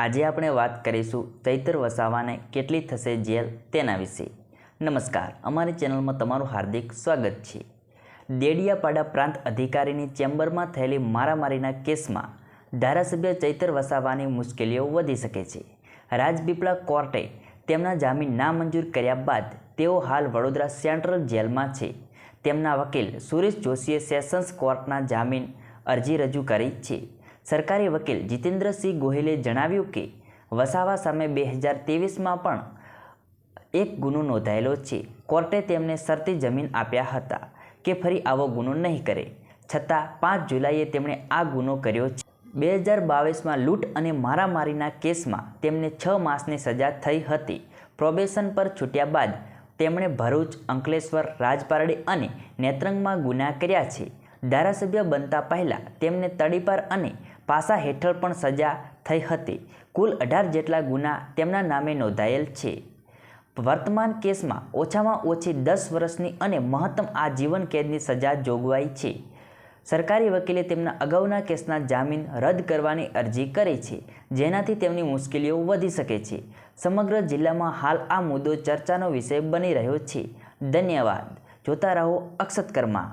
આજે આપણે વાત કરીશું ચૈતર વસાવાને કેટલી થશે જેલ તેના વિશે। નમસ્કાર, અમારી ચેનલમાં તમારું હાર્દિક સ્વાગત છે। દેડિયાપાડા પ્રાંત અધિકારીની ચેમ્બરમાં થયેલી મારામારીના કેસમાં ધારાસભ્ય ચૈતર વસાવાની મુશ્કેલીઓ વધી શકે છે। રાજપીપળા કોર્ટે તેમના જામીન નામંજૂર કર્યા બાદ તેઓ હાલ વડોદરા સેન્ટ્રલ જેલમાં છે। તેમના વકીલ સુરેશ જોશીએ સેશન્સ કોર્ટના જામીન અરજી રજૂ કરી છે। સરકારી વકીલ જીતેન્દ્રસિંહ ગોહિલે જણાવ્યું કે વસાવા સામે 2023માં પણ એક ગુનો નોંધાયેલો છે। કોર્ટે તેમને શરતી જમીન આપ્યા હતા કે ફરી આવો ગુનો નહીં કરે, છતાં 5 જુલાઈએ તેમણે આ ગુનો કર્યો છે। 2022માં લૂંટ અને મારામારીના કેસમાં તેમને 6 માસની સજા થઈ હતી। પ્રોબેશન પર છૂટ્યા બાદ તેમણે ભરૂચ, અંકલેશ્વર, રાજપારડી અને નેત્રંગમાં ગુના કર્યા છે। ધારાસભ્ય બનતા પહેલાં તેમને તડીપાર અને પાસા હેઠળ પણ સજા થઈ હતી। કુલ 18 જેટલા ગુના તેમના નામે નોંધાયેલ છે। વર્તમાન કેસમાં ઓછામાં ઓછી 10 વર્ષની અને મહત્તમ આજીવન કેદની સજા જોગવાઈ છે। સરકારી વકીલે તેમના અગાઉના કેસના જામીન રદ કરવાની અરજી કરી છે, જેનાથી તેમની મુશ્કેલીઓ વધી શકે છે। સમગ્ર જિલ્લામાં હાલ આ મુદ્દો ચર્ચાનો વિષય બની રહ્યો છે। ધન્યવાદ। જોતા રહો અક્ષત કર્મા।